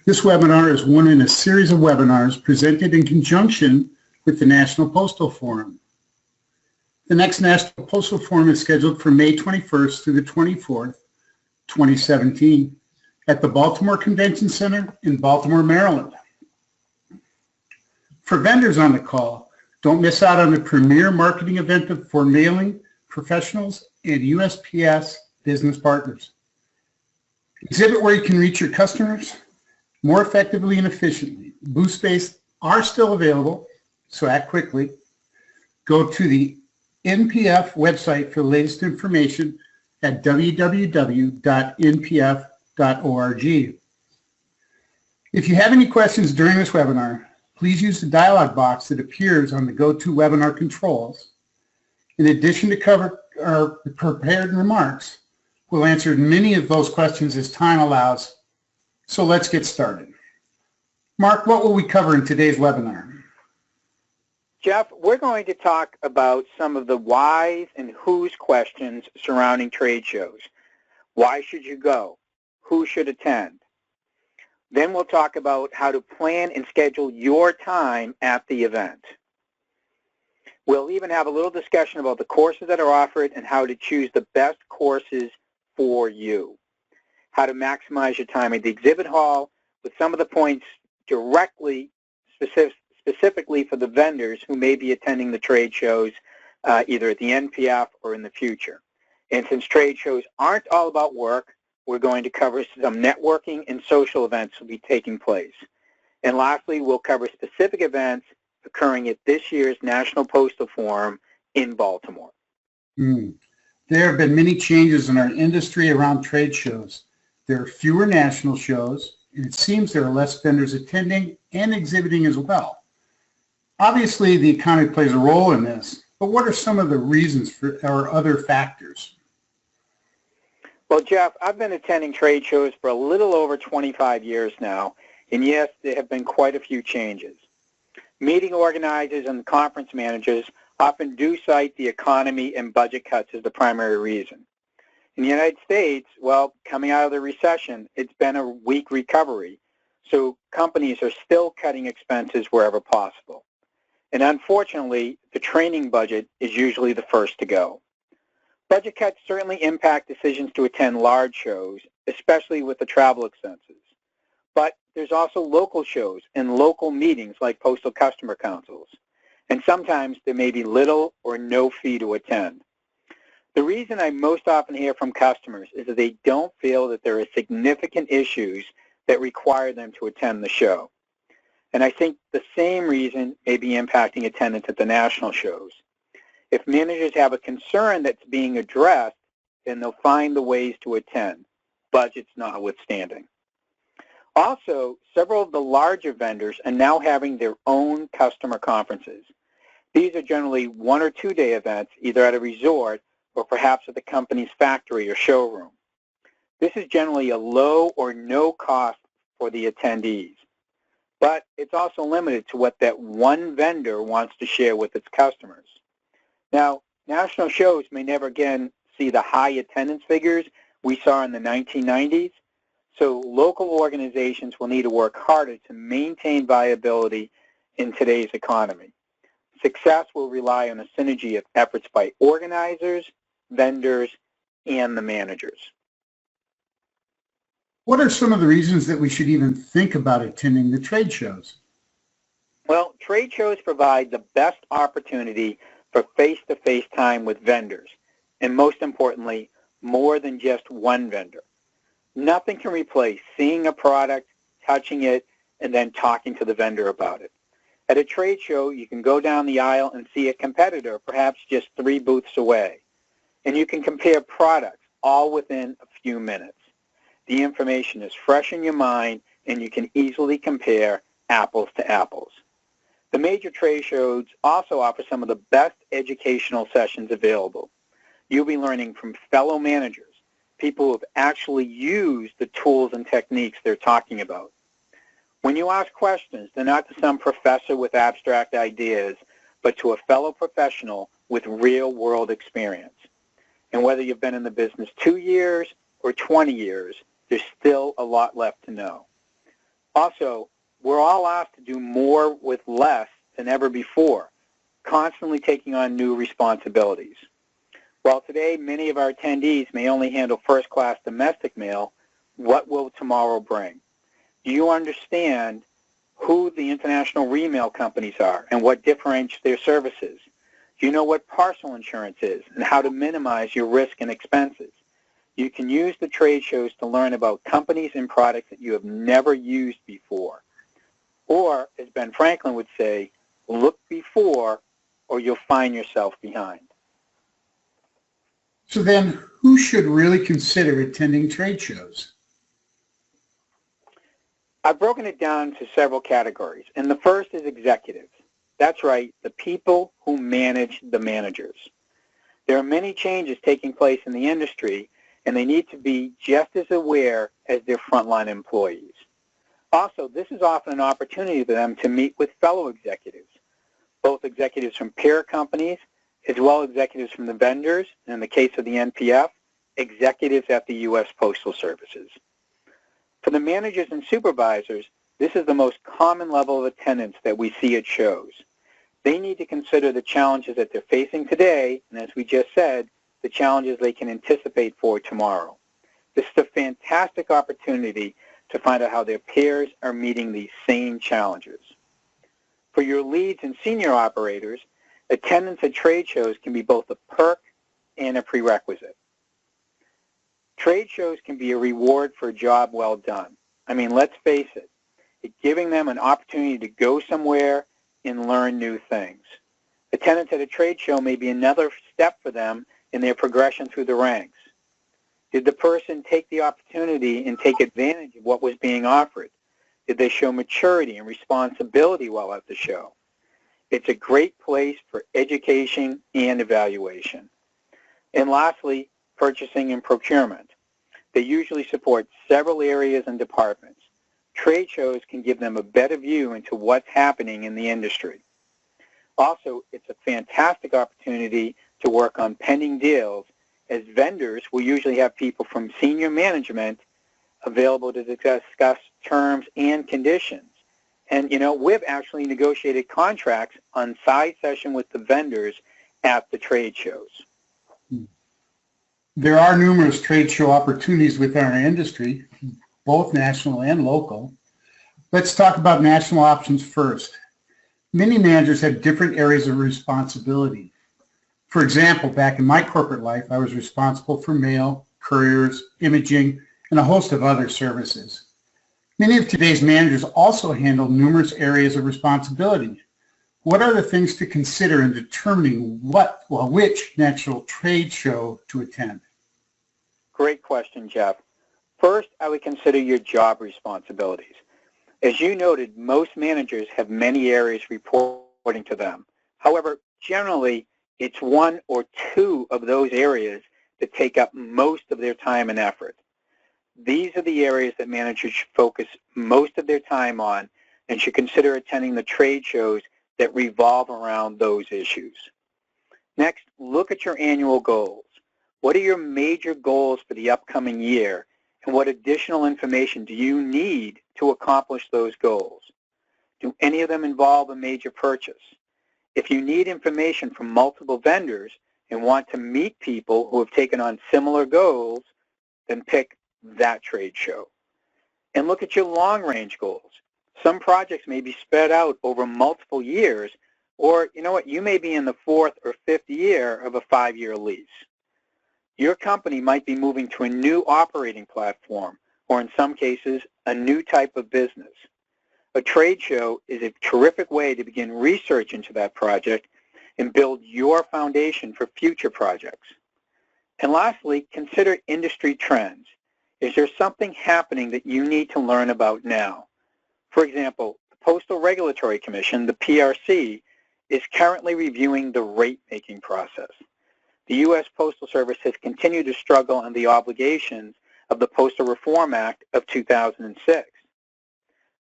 This webinar is one in a series of webinars presented in conjunction with the National Postal Forum. The next National Postal Forum is scheduled for May 21st through the 24th, 2017 at the Baltimore Convention Center in Baltimore, Maryland. For vendors on the call, don't miss out on the premier marketing event for mailing professionals and USPS business partners. Exhibit where you can reach your customers more effectively and efficiently. Booth space are still available, so act quickly. Go to the NPF website for the latest information at www.npf.org. If you have any questions during this webinar, please use the dialog box that appears on the GoToWebinar controls. In addition to cover our prepared remarks, we'll answer many of those questions as time allows. So let's get started. Mark, what will we cover in today's webinar? Jeff, we're going to talk about some of the whys and whos questions surrounding trade shows. Why should you go? Who should attend? Then we'll talk about how to plan and schedule your time at the event. We'll even have a little discussion about the courses that are offered and how to choose the best courses for you. How to maximize your time at the exhibit hall with some of the points directly specifically for the vendors who may be attending the trade shows either at the NPF or in the future. And since trade shows aren't all about work, we're going to cover some networking and social events will be taking place. And lastly, we'll cover specific events occurring at this year's National Postal Forum in Baltimore. There have been many changes in our industry around trade shows. There are fewer national shows, and it seems there are less vendors attending and exhibiting as well. Obviously, the economy plays a role in this, but what are some of the reasons for or other factors? Well, Jeff, I've been attending trade shows for a little over 25 years now, and yes, there have been quite a few changes. Meeting organizers and conference managers often do cite the economy and budget cuts as the primary reason. In the United States, well, coming out of the recession, it's been a weak recovery, so companies are still cutting expenses wherever possible. And unfortunately, the training budget is usually the first to go. Budget cuts certainly impact decisions to attend large shows, especially with the travel expenses. But there's also local shows and local meetings like postal customer councils. And sometimes there may be little or no fee to attend. The reason I most often hear from customers is that they don't feel that there are significant issues that require them to attend the show. And I think the same reason may be impacting attendance at the national shows. If managers have a concern that's being addressed, then they'll find the ways to attend, budgets notwithstanding. Also, several of the larger vendors are now having their own customer conferences. These are generally 1 or 2 day events, either at a resort or perhaps at the company's factory or showroom. This is generally a low or no cost for the attendees, but it's also limited to what that one vendor wants to share with its customers. Now, national shows may never again see the high attendance figures we saw in the 1990s, so local organizations will need to work harder to maintain viability in today's economy. Success will rely on a synergy of efforts by organizers, vendors, and the managers. What are some of the reasons that we should even think about attending the trade shows? Well, trade shows provide the best opportunity for face-to-face time with vendors, and most importantly, more than just one vendor. Nothing can replace seeing a product, touching it, and then talking to the vendor about it. At a trade show, you can go down the aisle and see a competitor, perhaps just 3 booths away. And you can compare products all within a few minutes. The information is fresh in your mind, and you can easily compare apples to apples. The major trade shows also offer some of the best educational sessions available. You'll be learning from fellow managers, people who have actually used the tools and techniques they're talking about. When you ask questions, they're not to some professor with abstract ideas, but to a fellow professional with real-world experience. And whether you've been in the business 2 years or 20 years, there's still a lot left to know. Also, we're all asked to do more with less than ever before, constantly taking on new responsibilities. While today many of our attendees may only handle first-class domestic mail, what will tomorrow bring? Do you understand who the international remail companies are and what differentiates their services? Do you know what parcel insurance is and how to minimize your risk and expenses? You can use the trade shows to learn about companies and products that you have never used before. Or, as Ben Franklin would say, look before or you'll find yourself behind. So then, who should really consider attending trade shows? I've broken it down to several categories, and the first is executives. That's right, the people who manage the managers. There are many changes taking place in the industry, and they need to be just as aware as their frontline employees. Also, this is often an opportunity for them to meet with fellow executives, both executives from peer companies, as well as executives from the vendors, and in the case of the NPF, executives at the U.S. Postal Services. For the managers and supervisors, this is the most common level of attendance that we see at shows. They need to consider the challenges that they're facing today, and as we just said, the challenges they can anticipate for tomorrow. This is a fantastic opportunity to find out how their peers are meeting these same challenges. For your leads and senior operators, attendance at trade shows can be both a perk and a prerequisite. Trade shows can be a reward for a job well done. I mean, let's face it, it's giving them an opportunity to go somewhere and learn new things. Attendance at a trade show may be another step for them in their progression through the ranks. Did the person take the opportunity and take advantage of what was being offered? Did they show maturity and responsibility while at the show? It's a great place for education and evaluation. And lastly, purchasing and procurement. They usually support several areas and departments. Trade shows can give them a better view into what's happening in the industry. Also, it's a fantastic opportunity to work on pending deals, as vendors will usually have people from senior management available to discuss terms and conditions. And, you know, we've actually negotiated contracts on side session with the vendors at the trade shows. There are numerous trade show opportunities within our industry, both national and local. Let's talk about national options first. Many managers have different areas of responsibility. For example, back in my corporate life, I was responsible for mail, couriers, imaging, and a host of other services. Many of today's managers also handle numerous areas of responsibility. What are the things to consider in determining which national trade show to attend? Great question, Jeff. First, I would consider your job responsibilities. As you noted, most managers have many areas reporting to them. However, generally, it's one or two of those areas that take up most of their time and effort. These are the areas that managers should focus most of their time on and should consider attending the trade shows that revolve around those issues. Next, look at your annual goals. What are your major goals for the upcoming year, and what additional information do you need to accomplish those goals? Do any of them involve a major purchase? If you need information from multiple vendors and want to meet people who have taken on similar goals, then pick that trade show. And look at your long-range goals. Some projects may be spread out over multiple years, or you know what, you may be in the 4th or 5th year of a 5-year lease. Your company might be moving to a new operating platform, or in some cases, a new type of business. A trade show is a terrific way to begin research into that project and build your foundation for future projects. And lastly, consider industry trends. Is there something happening that you need to learn about now? For example, the Postal Regulatory Commission, the PRC, is currently reviewing the rate-making process. The U.S. Postal Service has continued to struggle on the obligations of the Postal Reform Act of 2006.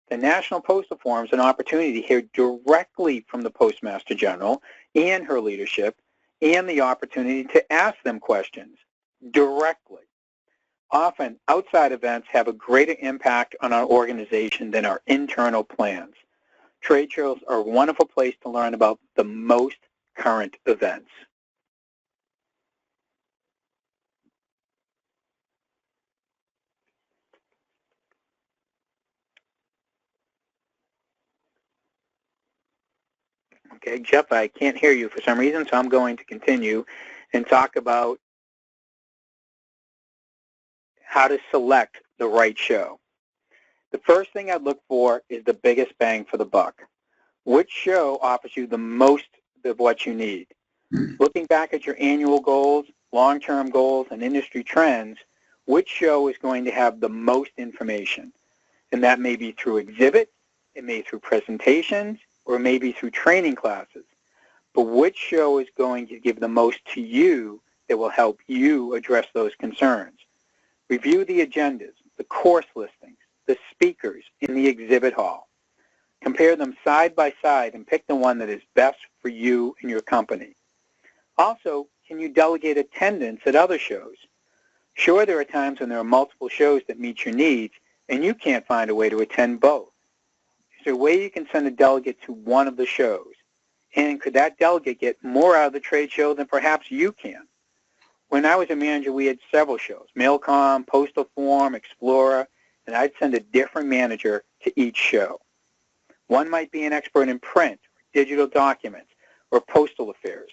The National Postal Forum is an opportunity to hear directly from the Postmaster General and her leadership, and the opportunity to ask them questions directly. Often, outside events have a greater impact on our organization than our internal plans. Trade shows are a wonderful place to learn about the most current events. Okay, Jeff, I can't hear you for some reason, so I'm going to continue and talk about how to select the right show. The first thing I'd look for is the biggest bang for the buck. Which show offers you the most of what you need? Looking back at your annual goals, long-term goals, and industry trends, which show is going to have the most information? And that may be through exhibits, it may be through presentations, or it may be through training classes. But which show is going to give the most to you that will help you address those concerns? Review the agendas, the course listings, the speakers in the exhibit hall. Compare them side by side and pick the one that is best for you and your company. Also, can you delegate attendance at other shows? Sure, there are times when there are multiple shows that meet your needs and you can't find a way to attend both. Is there a way you can send a delegate to one of the shows? And could that delegate get more out of the trade show than perhaps you can? When I was a manager, we had several shows, Mailcom, Postal Forum, Explorer, and I'd send a different manager to each show. One might be an expert in print, digital documents, or postal affairs.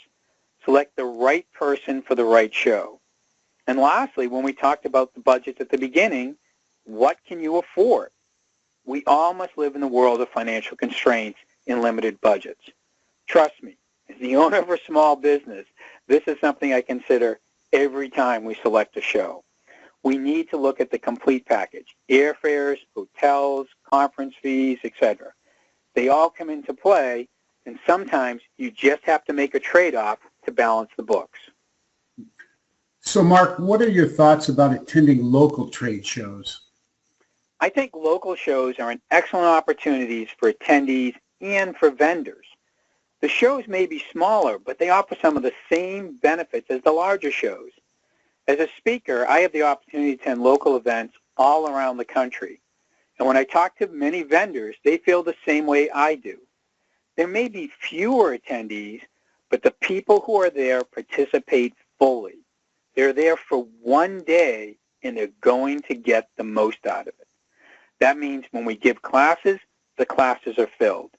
Select the right person for the right show. And lastly, when we talked about the budgets at the beginning, what can you afford? We all must live in the world of financial constraints and limited budgets. Trust me, as the owner of a small business, this is something I consider every time we select a show. We need to look at the complete package, airfares, hotels, conference fees, etc. They all come into play, and sometimes you just have to make a trade-off to balance the books. So, Mark, what are your thoughts about attending local trade shows? I think local shows are an excellent opportunities for attendees and for vendors. The shows may be smaller, but they offer some of the same benefits as the larger shows. As a speaker, I have the opportunity to attend local events all around the country. And when I talk to many vendors, they feel the same way I do. There may be fewer attendees, but the people who are there participate fully. They're there for one day, and they're going to get the most out of it. That means when we give classes, the classes are filled.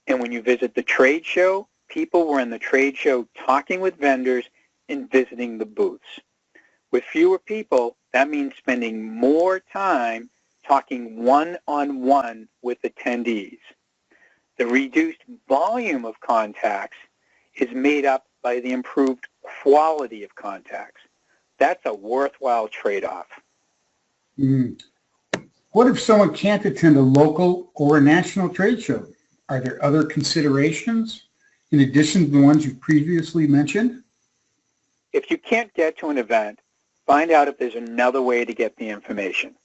And when you visit the trade show, people were in the trade show talking with vendors and visiting the booths. With fewer people, that means spending more time talking one-on-one with attendees. The reduced volume of contacts is made up by the improved quality of contacts. That's a worthwhile trade-off. What if someone can't attend a local or a national trade show? Are there other considerations in addition to the ones you previously mentioned? If you can't get to an event, find out if there's another way to get the information.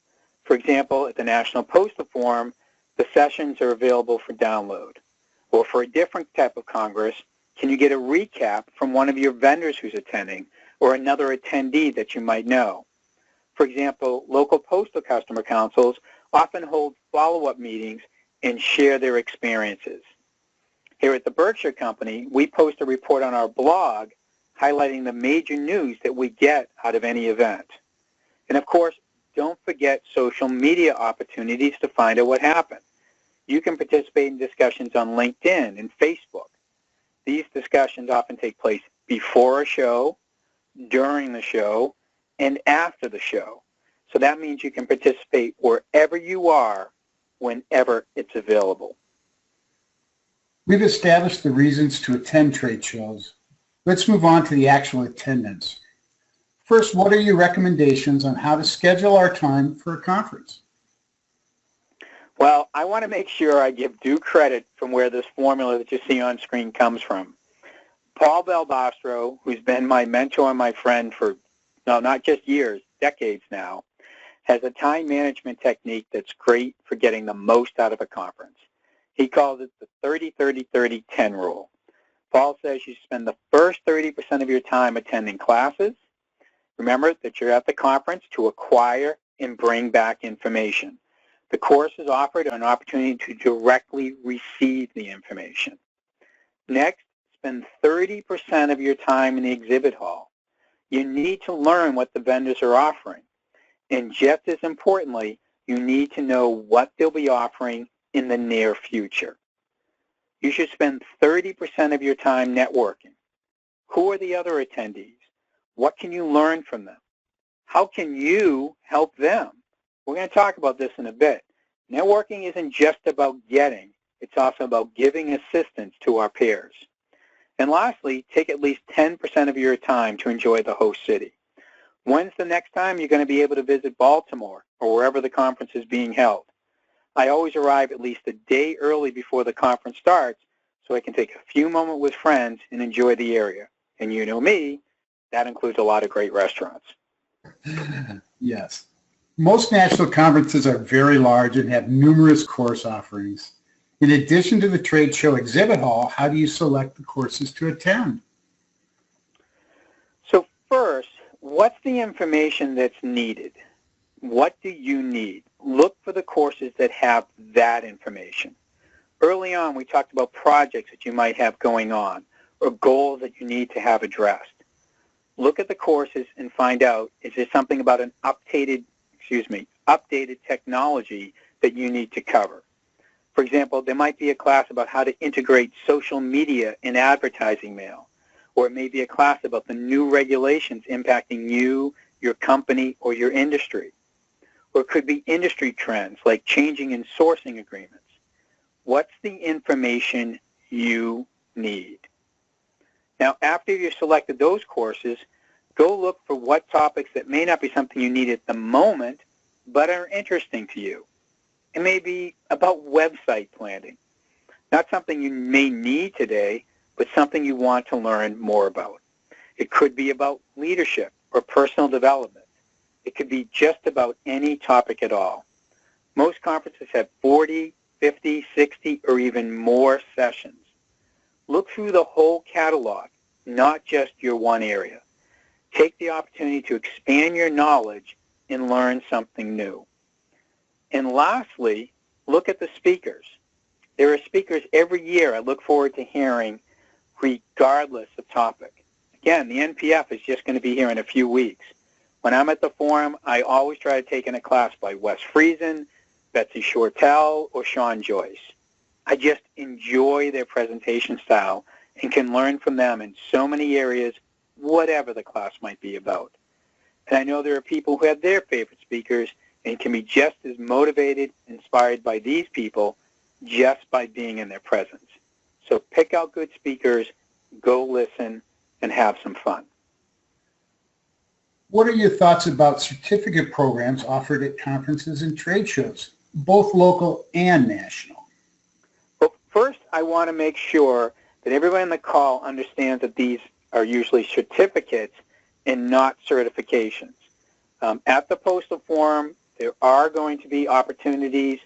For example, at the National Postal Forum, the sessions are available for download. Or for a different type of Congress, can you get a recap from one of your vendors who's attending or another attendee that you might know? For example, local postal customer councils often hold follow-up meetings and share their experiences. Here at the Berkshire Company, we post a report on our blog highlighting the major news that we get out of any event. And of course, don't forget social media opportunities to find out what happened. You can participate in discussions on LinkedIn and Facebook. These discussions often take place before a show, during the show, and after the show. So that means you can participate wherever you are, whenever it's available. We've established the reasons to attend trade shows. Let's move on to the actual attendance. First, what are your recommendations on how to schedule our time for a conference? Well, I want to make sure I give due credit from where this formula that you see on screen comes from. Paul Belbastro, who's been my mentor and my friend for, no, not just years, decades now, has a time management technique that's great for getting the most out of a conference. He calls it the 30-30-30-10 rule. Paul says you spend the first 30% of your time attending classes, Remember that you're at the conference to acquire and bring back information. The course is offered an opportunity to directly receive the information. Next, spend 30% of your time in the exhibit hall. You need to learn what the vendors are offering. And just as importantly, you need to know what they'll be offering in the near future. You should spend 30% of your time networking. Who are the other attendees? What can you learn from them? How can you help them? We're going to talk about this in a bit. Networking isn't just about getting. It's also about giving assistance to our peers. And lastly, take at least 10% of your time to enjoy the host city. When's the next time you're going to be able to visit Baltimore or wherever the conference is being held? I always arrive at least a day early before the conference starts so I can take a few moments with friends and enjoy the area. And you know me, that includes a lot of great restaurants. Yes. Most national conferences are very large and have numerous course offerings. In addition to the trade show exhibit hall, how do you select the courses to attend? So first, what's the information that's needed? What do you need? Look for the courses that have that information. Early on, we talked about projects that you might have going on or goals that you need to have addressed. Look at the courses and find out, is there something about an updated technology that you need to cover? For example, there might be a class about how to integrate social media in advertising mail, or it may be a class about the new regulations impacting you, your company, or your industry. Or it could be industry trends like changing in sourcing agreements. What's the information you need? Now, after you've selected those courses, go look for what topics that may not be something you need at the moment, but are interesting to you. It may be about website planning, not something you may need today, but something you want to learn more about. It could be about leadership or personal development. It could be just about any topic at all. Most conferences have 40, 50, 60, or even more sessions. Look through the whole catalog, not just your one area. Take the opportunity to expand your knowledge and learn something new. And lastly, look at the speakers. There are speakers every year I look forward to hearing regardless of topic. Again, the NPF is just going to be here in a few weeks. When I'm at the forum, I always try to take in a class by Wes Friesen, Betsy Shortell, or Sean Joyce. I just enjoy their presentation style and can learn from them in so many areas, whatever the class might be about. And I know there are people who have their favorite speakers and can be just as motivated, inspired by these people just by being in their presence. So pick out good speakers, go listen, and have some fun. What are your thoughts about certificate programs offered at conferences and trade shows, both local and national? Well, first, I want to make sure that everyone on the call understands that these are usually certificates and not certifications. At the Postal Forum, there are going to be opportunities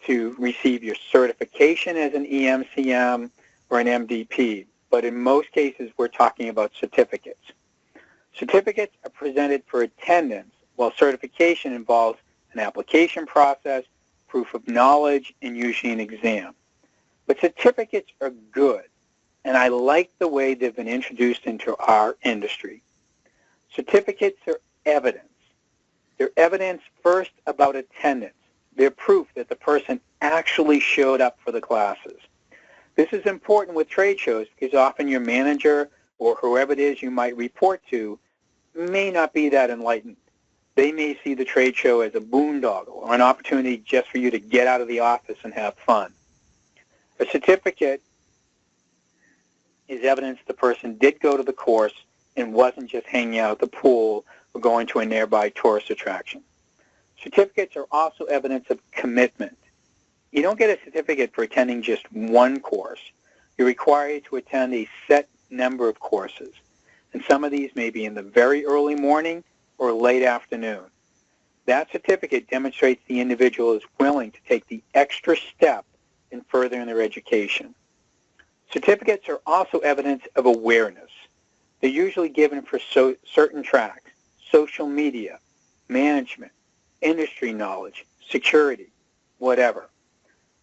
to receive your certification as an EMCM or an MDP, but in most cases, we're talking about certificates. Certificates are presented for attendance, while certification involves an application process, proof of knowledge, and usually an exam. But certificates are good, and I like the way they've been introduced into our industry. Certificates are evidence. They're evidence first about attendance. They're proof that the person actually showed up for the classes. This is important with trade shows because often your manager or whoever it is you might report to may not be that enlightened. They may see the trade show as a boondoggle or an opportunity just for you to get out of the office and have fun. A certificate is evidence the person did go to the course and wasn't just hanging out at the pool or going to a nearby tourist attraction. Certificates are also evidence of commitment. You don't get a certificate for attending just one course. You're required to attend a set number of courses, and some of these may be in the very early morning or late afternoon. That certificate demonstrates the individual is willing to take the extra step in furthering their education. Certificates are also evidence of awareness. They're usually given for certain tracks. social media, management, industry knowledge, security, whatever.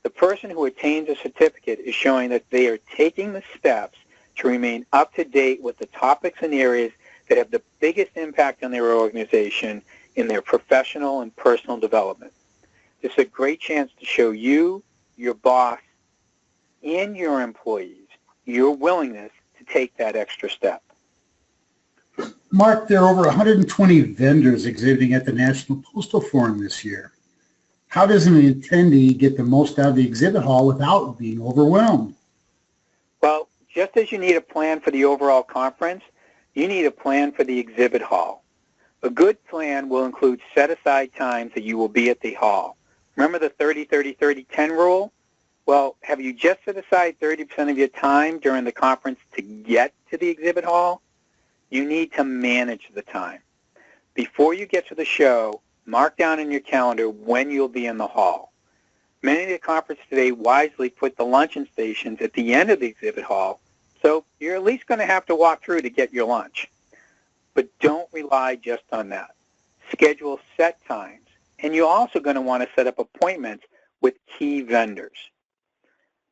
The person who attains a certificate is showing that they are taking the steps to remain up to date with the topics and areas that have the biggest impact on their organization in their professional and personal development. This is a great chance to show you, your boss, and your employees your willingness to take that extra step. Mark, there are over 120 vendors exhibiting at the National Postal Forum this year. How does an attendee get the most out of the exhibit hall without being overwhelmed? Well, just as you need a plan for the overall conference, you need a plan for the exhibit hall. A good plan will include set-aside times that you will be at the hall. Remember the 30-30-30-10 rule? Well, have you just set aside 30% of your time during the conference to get to the exhibit hall? You need to manage the time. Before you get to the show, mark down in your calendar when you'll be in the hall. Many of the conferences today wisely put the luncheon stations at the end of the exhibit hall, so you're at least going to have to walk through to get your lunch. But don't rely just on that. Schedule set times, and you're also going to want to set up appointments with key vendors.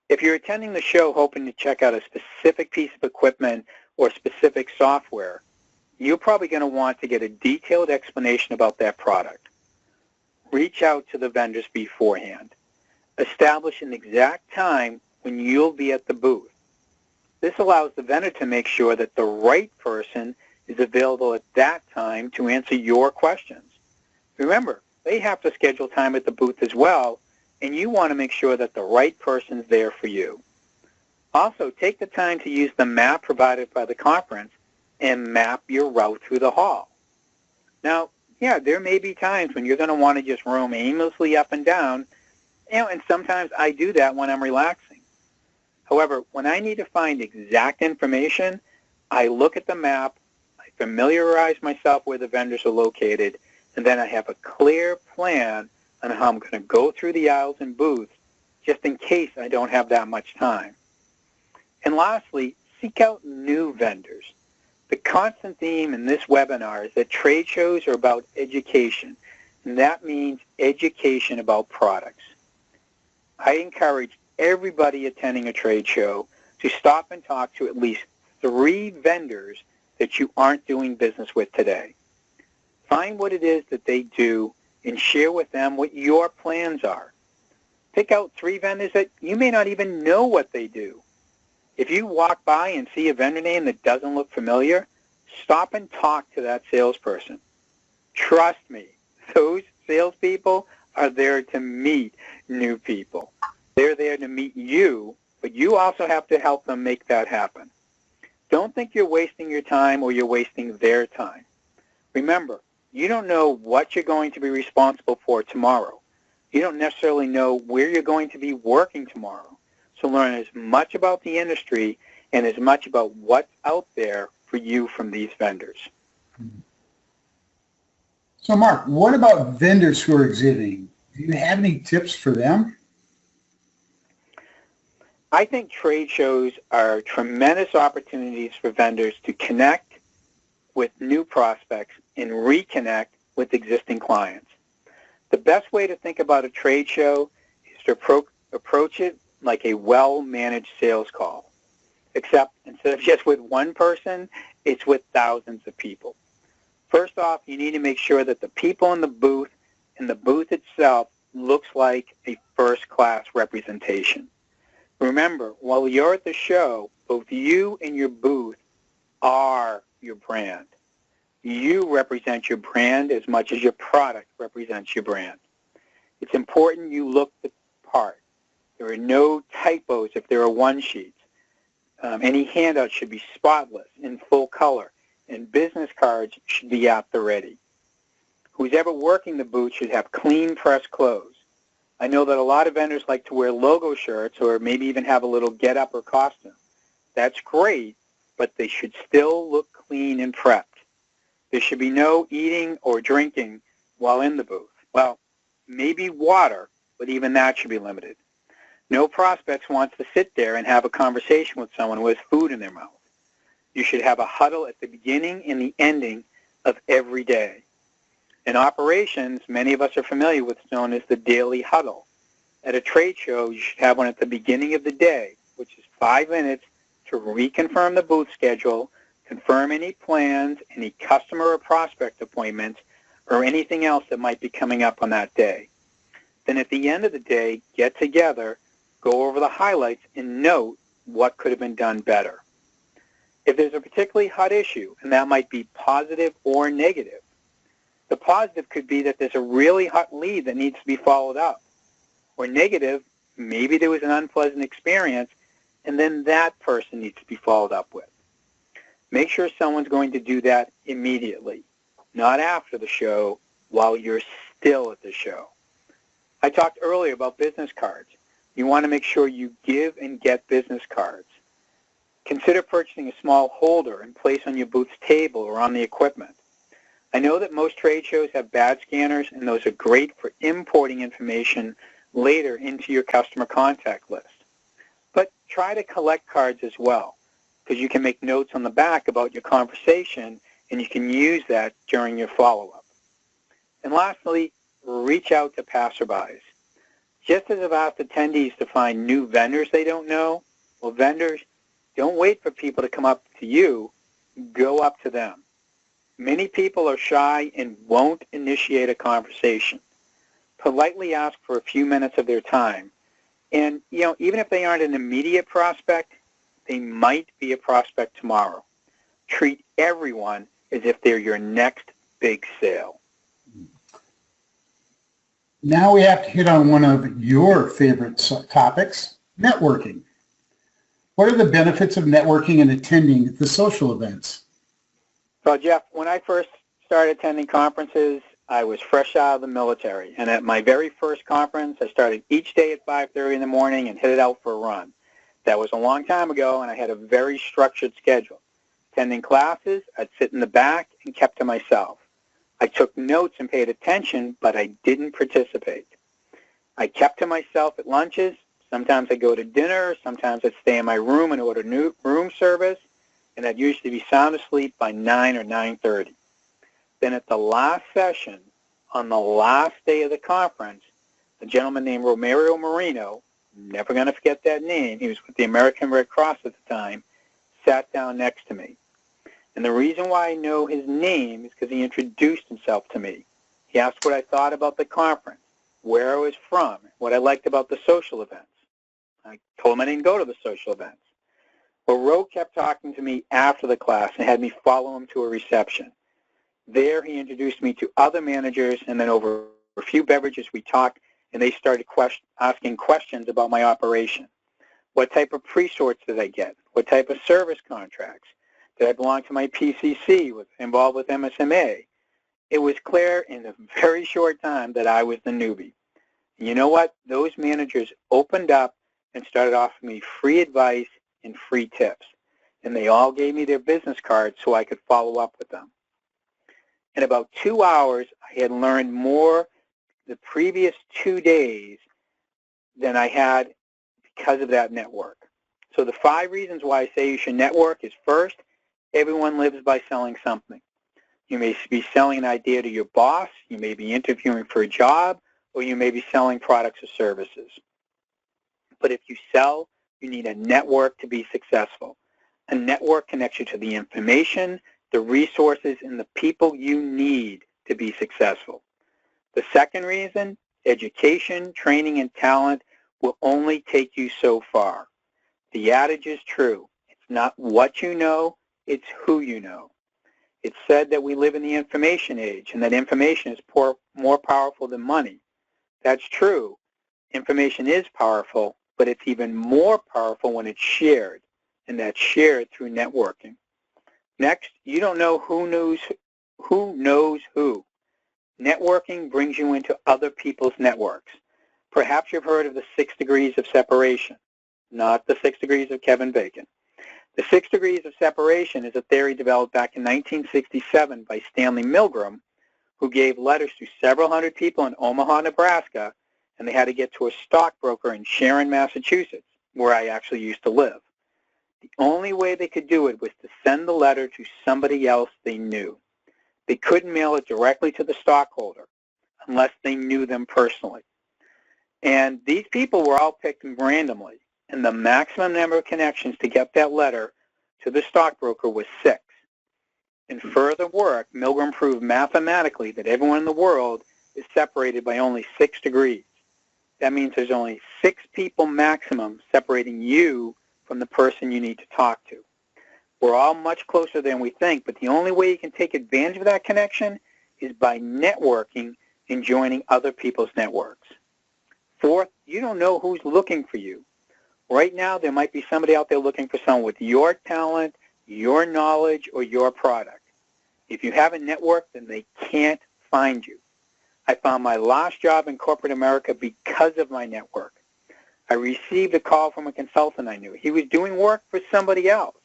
If you're attending the show hoping to check out a specific piece of equipment or specific software, you're probably going to want to get a detailed explanation about that product. Reach out to the vendors beforehand. Establish an exact time when you'll be at the booth. This allows the vendor to make sure that the right person is available at that time to answer your questions. Remember, they have to schedule time at the booth as well, and you want to make sure that the right person's there for you. Also, take the time to use the map provided by the conference and map your route through the hall. Now, yeah, there may be times when you're going to want to just roam aimlessly up and down, and sometimes I do that when I'm relaxing. However, when I need to find exact information, I look at the map, I familiarize myself where the vendors are located, and then I have a clear plan on how I'm going to go through the aisles and booths just in case I don't have that much time. And lastly, seek out new vendors. The constant theme in this webinar is that trade shows are about education, and that means education about products. I encourage everybody attending a trade show to stop and talk to at least 3 vendors that you aren't doing business with today. Find what it is that they do and share with them what your plans are. Pick out 3 vendors that you may not even know what they do. If you walk by and see a vendor name that doesn't look familiar, stop and talk to that salesperson. Trust me, those salespeople are there to meet new people. They're there to meet you, but you also have to help them make that happen. Don't think you're wasting your time or you're wasting their time. Remember, you don't know what you're going to be responsible for tomorrow. You don't necessarily know where you're going to be working tomorrow. So learn as much about the industry and as much about what's out there for you from these vendors. So Mark, what about vendors who are exhibiting? Do you have any tips for them? I think trade shows are tremendous opportunities for vendors to connect with new prospects and reconnect with existing clients. The best way to think about a trade show is to approach it like a well-managed sales call, except instead of just with one person, it's with thousands of people. First off, you need to make sure that the people in the booth and the booth itself looks like a first-class representation. Remember, while you're at the show, both you and your booth are your brand. You represent your brand as much as your product represents your brand. It's important you look the part. There are no typos if there are one-sheets. Any handouts should be spotless, in full color, and business cards should be at the ready. Who's ever working the booth should have clean, pressed clothes. I know that a lot of vendors like to wear logo shirts or maybe even have a little get-up or costume. That's great, but they should still look clean and prepped. There should be no eating or drinking while in the booth. Well, maybe water, but even that should be limited. No prospects wants to sit there and have a conversation with someone who has food in their mouth. You should have a huddle at the beginning and the ending of every day. In operations, many of us are familiar with what's known as the daily huddle. At a trade show, you should have one at the beginning of the day, which is 5 minutes to reconfirm the booth schedule, confirm any plans, any customer or prospect appointments, or anything else that might be coming up on that day. Then at the end of the day, get together, go over the highlights, and note what could have been done better. If there's a particularly hot issue, and that might be positive or negative, the positive could be that there's a really hot lead that needs to be followed up. Or negative, maybe there was an unpleasant experience, and then that person needs to be followed up with. Make sure someone's going to do that immediately, not after the show, while you're still at the show. I talked earlier about business cards. You want to make sure you give and get business cards. Consider purchasing a small holder and place on your booth's table or on the equipment. I know that most trade shows have badge scanners, and those are great for importing information later into your customer contact list. But try to collect cards as well, because you can make notes on the back about your conversation, and you can use that during your follow-up. And lastly, reach out to passerbys. Just as I've asked attendees to find new vendors they don't know, well, vendors, don't wait for people to come up to you. Go up to them. Many people are shy and won't initiate a conversation. Politely ask for a few minutes of their time. And, even if they aren't an immediate prospect, they might be a prospect tomorrow. Treat everyone as if they're your next big sale. Now we have to hit on one of your favorite topics, networking. What are the benefits of networking and attending the social events? Well, Jeff, when I first started attending conferences, I was fresh out of the military. And at my very first conference, I started each day at 5:30 in the morning and headed out for a run. That was a long time ago, and I had a very structured schedule. Attending classes, I'd sit in the back and kept to myself. I took notes and paid attention, but I didn't participate. I kept to myself at lunches. Sometimes I'd go to dinner. Sometimes I'd stay in my room and order new room service, and I'd usually be sound asleep by 9 or 9:30. Then at the last session, on the last day of the conference, a gentleman named Romero Marino, never going to forget that name, he was with the American Red Cross at the time, sat down next to me. And the reason why I know his name is because he introduced himself to me. He asked what I thought about the conference, where I was from, what I liked about the social events. I told him I didn't go to the social events. Well, Ro kept talking to me after the class and had me follow him to a reception. There he introduced me to other managers, and then over a few beverages we talked, and they started asking questions about my operation. What type of pre-sorts did I get? What type of service contracts? Did I belong to my PCC, involved with MSMA? It was clear in a very short time that I was the newbie. And you know what? Those managers opened up and started offering me free advice and free tips. And they all gave me their business cards so I could follow up with them. In about 2 hours, I had learned more the previous 2 days than I had because of that network. So the 5 reasons why I say you should network is, first, everyone lives by selling something. You may be selling an idea to your boss, you may be interviewing for a job, or you may be selling products or services. But if you sell, you need a network to be successful. A network connects you to the information, the resources, and the people you need to be successful. The second reason, education, training, and talent will only take you so far. The adage is true. It's not what you know, it's who you know. It's said that we live in the information age and that information is more powerful than money. That's true. Information is powerful, but it's even more powerful when it's shared, and that's shared through networking. Next, you don't know who knows who. Networking brings you into other people's networks. Perhaps you've heard of the 6 degrees of separation, not the 6 degrees of Kevin Bacon. The 6 degrees of separation is a theory developed back in 1967 by Stanley Milgram, who gave letters to several hundred people in Omaha, Nebraska, and they had to get to a stockbroker in Sharon, Massachusetts, where I actually used to live. The only way they could do it was to send the letter to somebody else they knew. They couldn't mail it directly to the stockholder unless they knew them personally. And these people were all picked randomly, and the maximum number of connections to get that letter to the stockbroker was 6. In further work, Milgram proved mathematically that everyone in the world is separated by only 6 degrees. That means there's only 6 people maximum separating you from the person you need to talk to. We're all much closer than we think, but the only way you can take advantage of that connection is by networking and joining other people's networks. 4th, you don't know who's looking for you. Right now, there might be somebody out there looking for someone with your talent, your knowledge, or your product. If you haven't networked, then they can't find you. I found my last job in corporate America because of my network. I received a call from a consultant I knew. He was doing work for somebody else.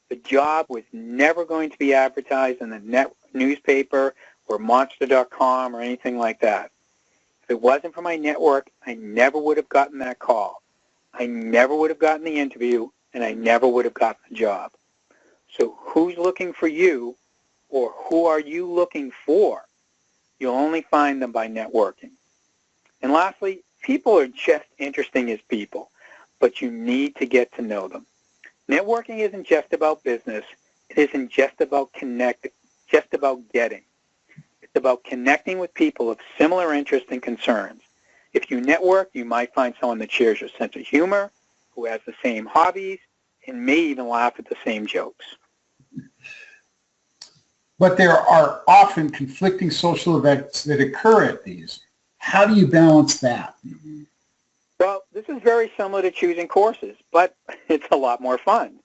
The job was never going to be advertised in the newspaper or Monster.com or anything like that. If it wasn't for my network, I never would have gotten that call. I never would have gotten the interview, and I never would have gotten the job. So who's looking for you, or who are you looking for? You'll only find them by networking. And lastly, people are just interesting as people, but you need to get to know them. Networking isn't just about business. It isn't just about connecting, just about getting. It's about connecting with people of similar interests and concerns. If you network, you might find someone that shares your sense of humor, who has the same hobbies, and may even laugh at the same jokes. But there are often conflicting social events that occur at these. How do you balance that? Well, this is very similar to choosing courses, but it's a lot more fun.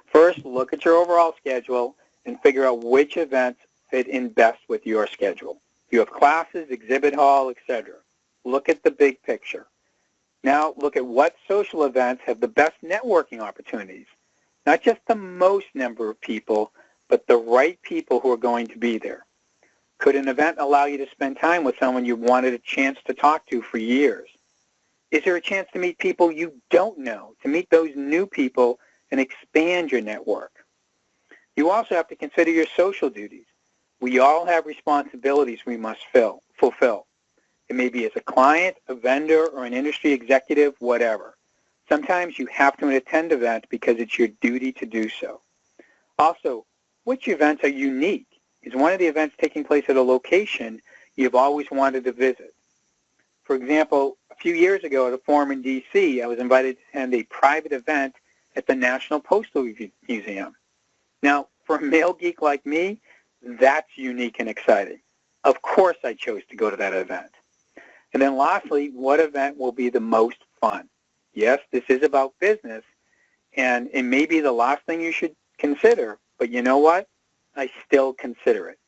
First, look at your overall schedule and figure out which events fit in best with your schedule. You have classes, exhibit hall, etc. Look at the big picture. Now look at what social events have the best networking opportunities. Not just the most number of people, but the right people who are going to be there. Could an event allow you to spend time with someone you wanted a chance to talk to for years? Is there a chance to meet people you don't know, to meet those new people and expand your network? You also have to consider your social duties. We all have responsibilities we must fulfill. It may be as a client, a vendor, or an industry executive, whatever. Sometimes you have to attend an event because it's your duty to do so. Also, which events are unique? Is one of the events taking place at a location you've always wanted to visit? For example, a few years ago at a forum in D.C., I was invited to attend a private event at the National Postal Museum. Now, for a male geek like me, that's unique and exciting. Of course I chose to go to that event. And then lastly, what event will be the most fun? Yes, this is about business, and it may be the last thing you should consider, but you know what? I still consider it.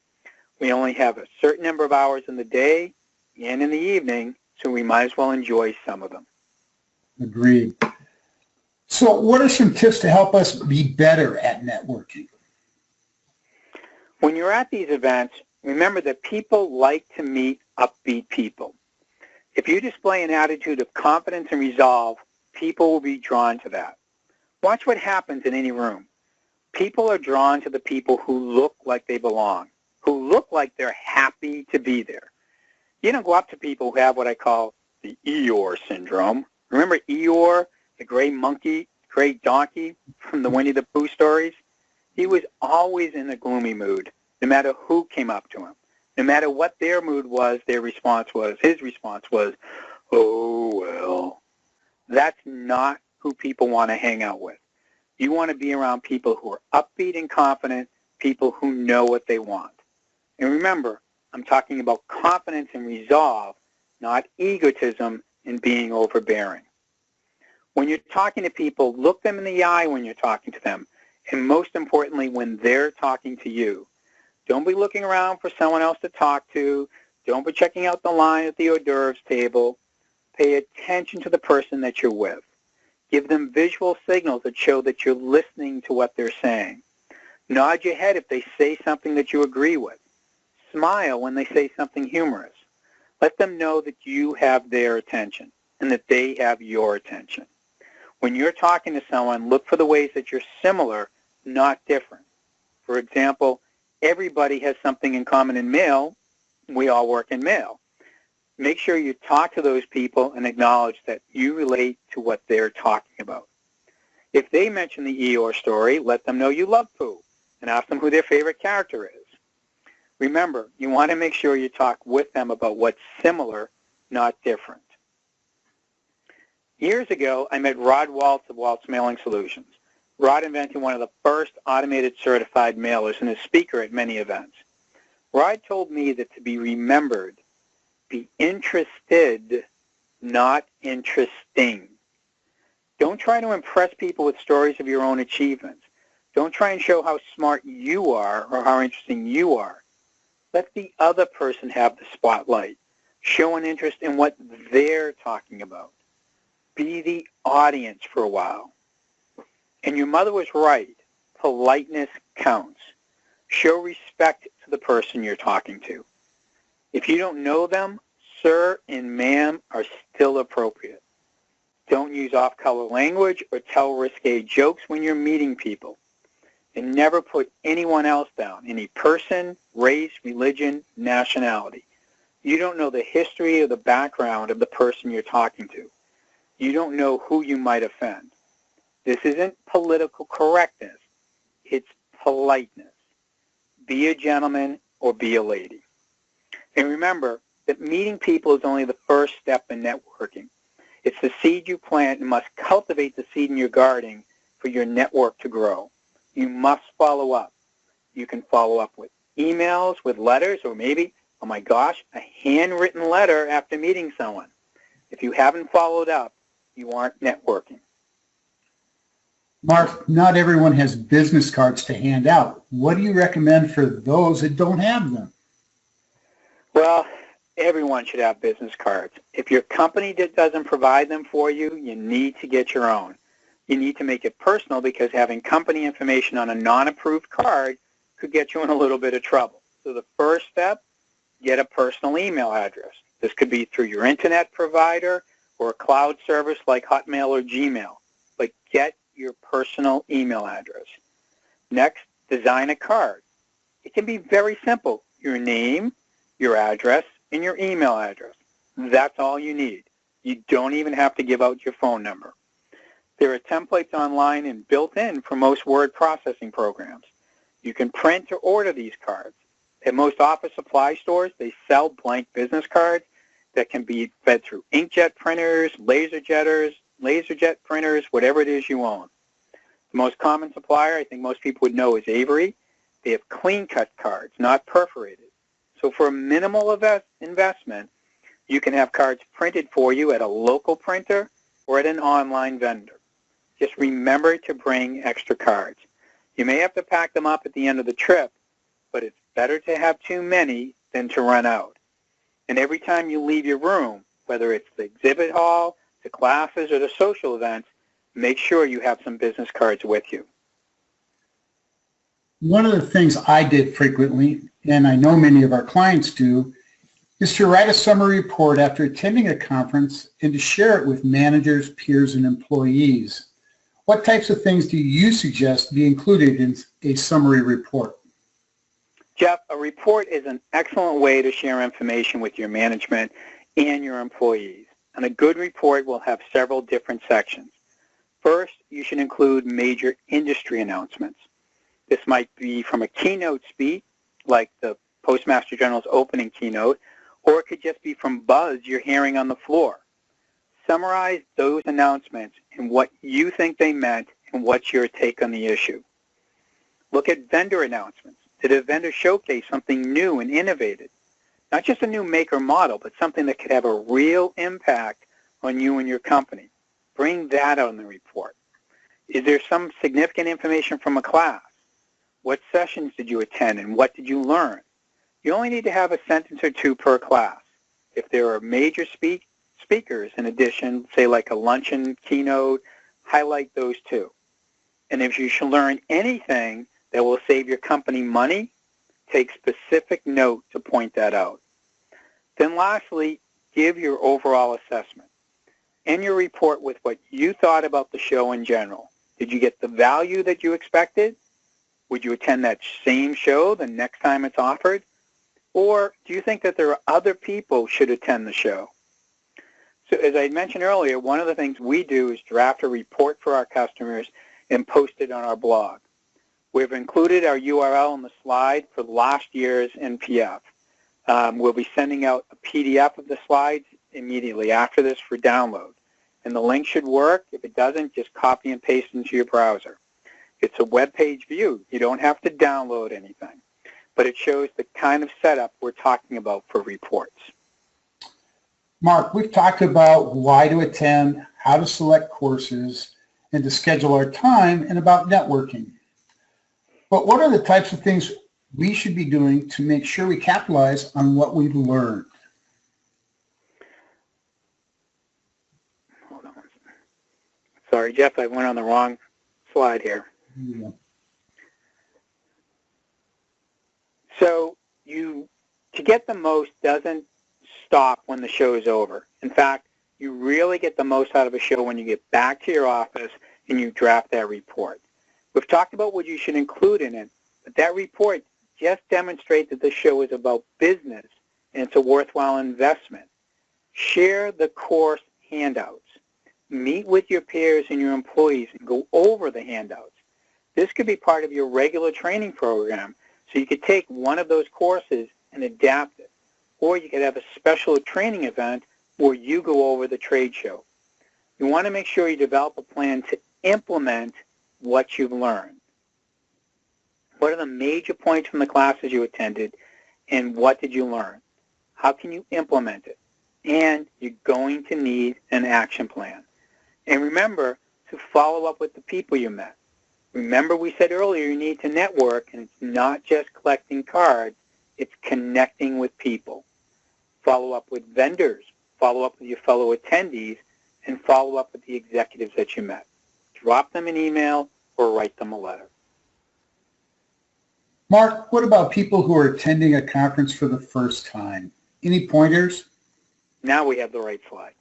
We only have a certain number of hours in the day and in the evening, so we might as well enjoy some of them. Agreed. So what are some tips to help us be better at networking? When you're at these events, remember that people like to meet upbeat people. If you display an attitude of confidence and resolve, people will be drawn to that. Watch what happens in any room. People are drawn to the people who look like they belong, who look like they're happy to be there. You don't go up to people who have what I call the Eeyore syndrome. Remember Eeyore, the gray monkey, gray donkey from the Winnie the Pooh stories? He was always in a gloomy mood, no matter who came up to him. No matter what their mood was, his response was, oh, well. That's not who people want to hang out with. You want to be around people who are upbeat and confident, people who know what they want. And remember, I'm talking about confidence and resolve, not egotism and being overbearing. When you're talking to people, look them in the eye when you're talking to them, and most importantly, when they're talking to you. Don't be looking around for someone else to talk to. Don't be checking out the line at the hors d'oeuvres table. Pay attention to the person that you're with. Give them visual signals that show that you're listening to what they're saying. Nod your head if they say something that you agree with. Smile when they say something humorous. Let them know that you have their attention and that they have your attention. When you're talking to someone, look for the ways that you're similar, not different. For example, everybody has something in common in mail. We all work in mail. Make sure you talk to those people and acknowledge that you relate to what they're talking about. If they mention the Eeyore story, let them know you love Pooh and ask them who their favorite character is. Remember, you want to make sure you talk with them about what's similar, not different. Years ago, I met Rod Waltz of Waltz Mailing Solutions. Rod invented one of the first automated certified mailers and is a speaker at many events. Rod told me that to be remembered, be interested, not interesting. Don't try to impress people with stories of your own achievements. Don't try and show how smart you are or how interesting you are. Let the other person have the spotlight. Show an interest in what they're talking about. Be the audience for a while. And your mother was right. Politeness counts. Show respect to the person you're talking to. If you don't know them, sir and ma'am are still appropriate. Don't use off-color language or tell risque jokes when you're meeting people. And never put anyone else down, any person, race, religion, nationality. You don't know the history or the background of the person you're talking to. You don't know who you might offend. This isn't political correctness. It's politeness. Be a gentleman or be a lady. And remember that meeting people is only the first step in networking. It's the seed you plant and must cultivate the seed in your garden for your network to grow. You must follow up. You can follow up with emails, with letters, or maybe, oh my gosh, a handwritten letter after meeting someone. If you haven't followed up, you aren't networking. Mark, not everyone has business cards to hand out. What do you recommend for those that don't have them? Well, everyone should have business cards. If your company doesn't provide them for you, you need to get your own. You need to make it personal because having company information on a non-approved card could get you in a little bit of trouble. So the first step, get a personal email address. This could be through your internet provider or a cloud service like Hotmail or Gmail. But get your personal email address. Next, design a card. It can be very simple. Your name, your address, and your email address. That's all you need. You don't even have to give out your phone number. There are templates online and built in for most word processing programs. You can print or order these cards. At most office supply stores, they sell blank business cards that can be fed through inkjet printers, laserjet printers, whatever it is you own. The most common supplier I think most people would know is Avery. They have clean-cut cards, not perforated. So for a minimal investment, you can have cards printed for you at a local printer or at an online vendor. Just remember to bring extra cards. You may have to pack them up at the end of the trip, but it's better to have too many than to run out. And every time you leave your room, whether it's the exhibit hall, the classes, or the social events, make sure you have some business cards with you. One of the things I did frequently, and I know many of our clients do, is to write a summary report after attending a conference and to share it with managers, peers, and employees. What types of things do you suggest be included in a summary report? Jeff, a report is an excellent way to share information with your management and your employees. And a good report will have several different sections. First, you should include major industry announcements. This might be from a keynote speech, like the Postmaster General's opening keynote, or it could just be from buzz you're hearing on the floor. Summarize those announcements and what you think they meant and what's your take on the issue. Look at vendor announcements. Did a vendor showcase something new and innovative? Not just a new make or model, but something that could have a real impact on you and your company. Bring that out in the report. Is there some significant information from a class? What sessions did you attend and what did you learn? You only need to have a sentence or two per class. If there are major speakers in addition, say like a luncheon keynote, highlight those too. And if you should learn anything that will save your company money, take specific note to point that out. Then lastly, give your overall assessment. End your report with what you thought about the show in general. Did you get the value that you expected? Would you attend that same show the next time it's offered? Or do you think that there are other people who should attend the show? So as I mentioned earlier, one of the things we do is draft a report for our customers and post it on our blog. We've included our URL in the slide for last year's NPF. We'll be sending out a PDF of the slides immediately after this for download. And the link should work. If it doesn't, just copy and paste into your browser. It's a web page view. You don't have to download anything. But it shows the kind of setup we're talking about for reports. Mark, we've talked about why to attend, how to select courses, and to schedule our time, and about networking. But what are the types of things we should be doing to make sure we capitalize on what we've learned? Hold on. Sorry, Jeff, I went on the wrong slide here. Yeah. So to get the most doesn't stop when the show is over. In fact, you really get the most out of a show when you get back to your office and you draft that report. We've talked about what you should include in it, but that report just demonstrates that the show is about business and it's a worthwhile investment. Share the course handouts. Meet with your peers and your employees and go over the handouts. This could be part of your regular training program, so you could take one of those courses and adapt it. Or you could have a special training event where you go over the trade show. You want to make sure you develop a plan to implement what you've learned. What are the major points from the classes you attended, and what did you learn? How can you implement it? And you're going to need an action plan. And remember to follow up with the people you met. Remember we said earlier you need to network, and it's not just collecting cards, it's connecting with people. Follow up with vendors, follow up with your fellow attendees, and follow up with the executives that you met. Drop them an email or write them a letter. Mark, what about people who are attending a conference for the first time? Any pointers? Now we have the right slide.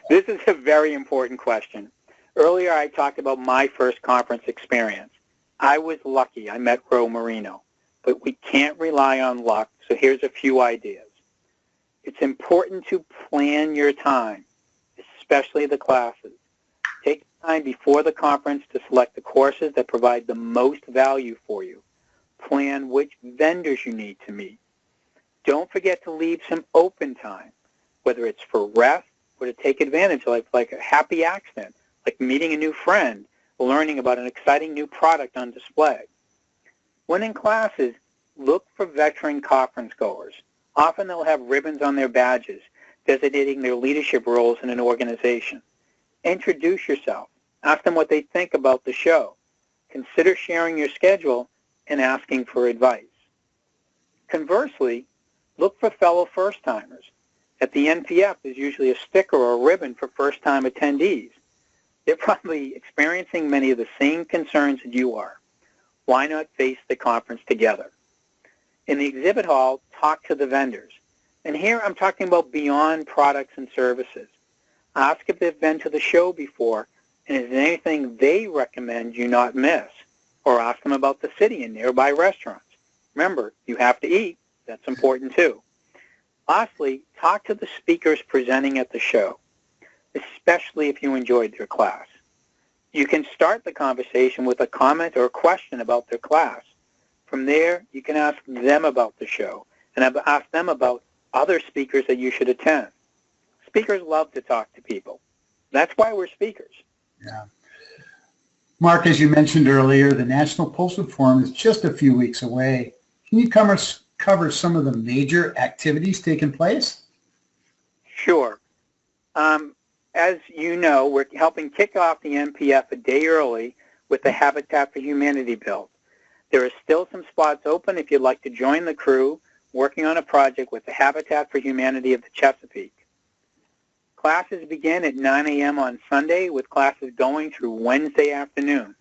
This is a very important question. Earlier I talked about my first conference experience. I was lucky. I met Ro Marino. But we can't rely on luck, so here's a few ideas. It's important to plan your time, especially the classes. Take time before the conference to select the courses that provide the most value for you. Plan which vendors you need to meet. Don't forget to leave some open time, whether it's for rest or to take advantage, like a happy accident, like meeting a new friend or learning about an exciting new product on display. When in classes, look for veteran conference goers. Often they'll have ribbons on their badges designating their leadership roles in an organization. Introduce yourself. Ask them what they think about the show. Consider sharing your schedule and asking for advice. Conversely, look for fellow first-timers. At the NPF, there's usually a sticker or a ribbon for first-time attendees. They're probably experiencing many of the same concerns that you are. Why not face the conference together? In the exhibit hall, talk to the vendors. And here I'm talking about beyond products and services. Ask if they've been to the show before, and is there anything they recommend you not miss? Or ask them about the city and nearby restaurants. Remember, you have to eat. That's important too. Lastly, talk to the speakers presenting at the show, especially if you enjoyed their class. You can start the conversation with a comment or a question about their class. From there, you can ask them about the show and ask them about other speakers that you should attend. Speakers love to talk to people. That's why we're speakers. Yeah. Mark, as you mentioned earlier, the National Postal Forum is just a few weeks away. Can you cover some of the major activities taking place? Sure. As you know, we're helping kick off the NPF a day early with the Habitat for Humanity build. There are still some spots open if you'd like to join the crew working on a project with the Habitat for Humanity of the Chesapeake. Classes begin at 9 a.m. on Sunday, with classes going through Wednesday afternoon.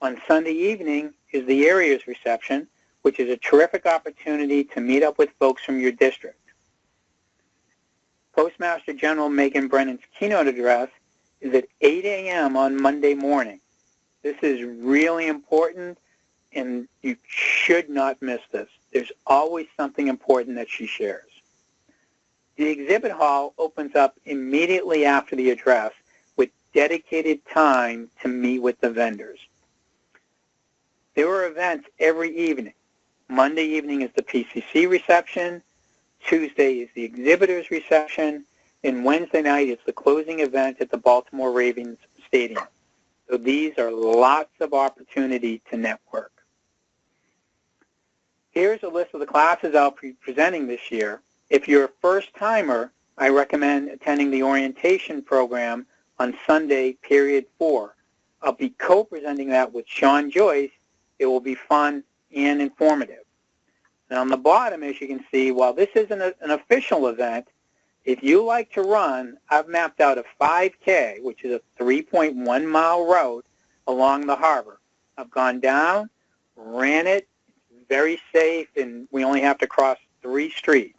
On Sunday evening is the areas reception, which is a terrific opportunity to meet up with folks from your district. Postmaster General Megan Brennan's keynote address is at 8 a.m. on Monday morning. This is really important and you should not miss this. There's always something important that she shares. The exhibit hall opens up immediately after the address with dedicated time to meet with the vendors. There are events every evening. Monday evening is the PCC reception, Tuesday is the exhibitors reception, and Wednesday night is the closing event at the Baltimore Ravens Stadium. So these are lots of opportunity to network. Here's a list of the classes I'll be presenting this year. If you're a first-timer, I recommend attending the orientation program on Sunday, period 4. I'll be co-presenting that with Sean Joyce. It will be fun and informative. And on the bottom, as you can see, while this isn't an official event, if you like to run, I've mapped out a 5K, which is a 3.1-mile route along the harbor. I've gone down, ran it, very safe, and we only have to cross 3 streets.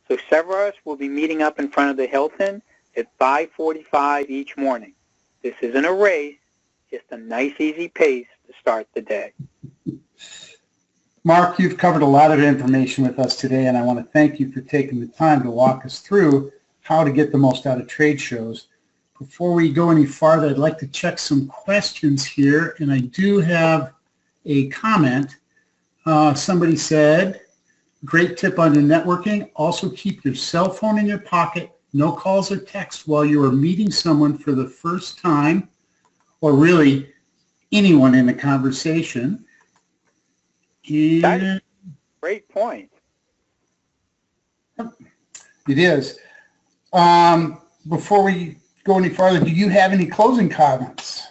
So several of us will be meeting up in front of the Hilton at 5:45 each morning. This isn't a race, just a nice, easy pace to start the day. Mark, you've covered a lot of information with us today, and I want to thank you for taking the time to walk us through how to get the most out of trade shows. Before we go any farther, I'd like to check some questions here, and I do have a comment. Somebody said, great tip on your networking. Also keep your cell phone in your pocket. No calls or texts while you are meeting someone for the first time, or really anyone in the conversation. That is a great point. It is. Before we go any farther, do you have any closing comments?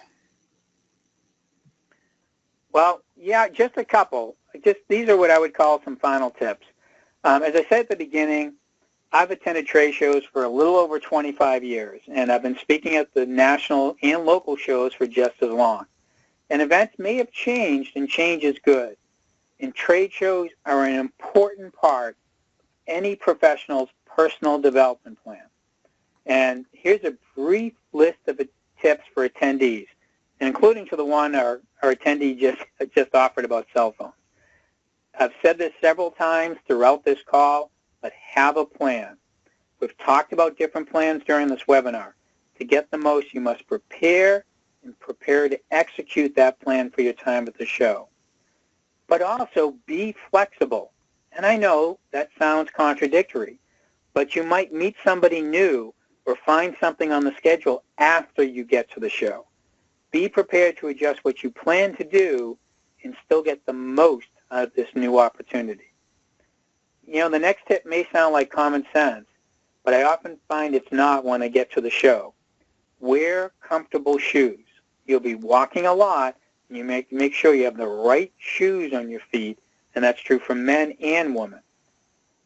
Well, yeah, just a couple. These are what I would call some final tips. As I said at the beginning, I've attended trade shows for a little over 25 years, and I've been speaking at the national and local shows for just as long. And events may have changed, and change is good. And trade shows are an important part of any professional's personal development plan. And here's a brief list of tips for attendees, including to the one our attendee just offered about cell phones. I've said this several times throughout this call, but have a plan. We've talked about different plans during this webinar. To get the most, you must prepare and prepare to execute that plan for your time at the show. But also be flexible. And I know that sounds contradictory, but you might meet somebody new or find something on the schedule after you get to the show. Be prepared to adjust what you plan to do and still get the most out of this new opportunity. You know, the next tip may sound like common sense, but I often find it's not when I get to the show. Wear comfortable shoes. You'll be walking a lot, and you make sure you have the right shoes on your feet, and that's true for men and women.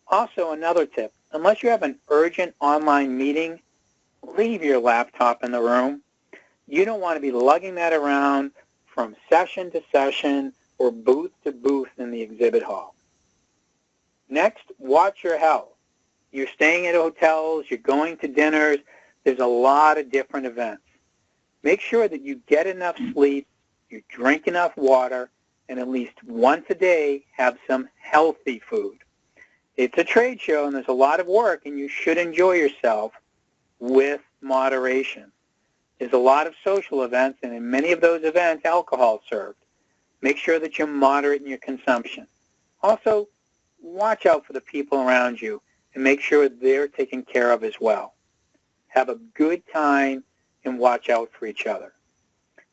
Also, another tip, unless you have an urgent online meeting, leave your laptop in the room. You don't want to be lugging that around from session to session or booth to booth in the exhibit hall. Next, watch your health. You're staying at hotels, you're going to dinners, there's a lot of different events. Make sure that you get enough sleep, you drink enough water, and at least once a day have some healthy food. It's a trade show and there's a lot of work, and you should enjoy yourself with moderation. There's a lot of social events, and in many of those events, alcohol is served. Make sure that you're moderate in your consumption. Also, watch out for the people around you and make sure they're taken care of as well. Have a good time and watch out for each other.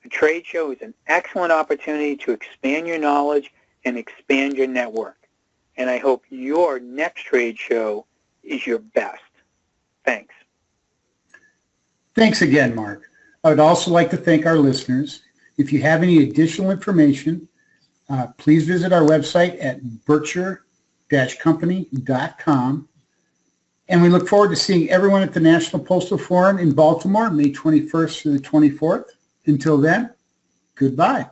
A trade show is an excellent opportunity to expand your knowledge and expand your network. And I hope your next trade show is your best. Thanks. Thanks again, Mark. I would also like to thank our listeners. If you have any additional information, please visit our website at berkshire-company.com. And we look forward to seeing everyone at the National Postal Forum in Baltimore, May 21st through the 24th. Until then, goodbye.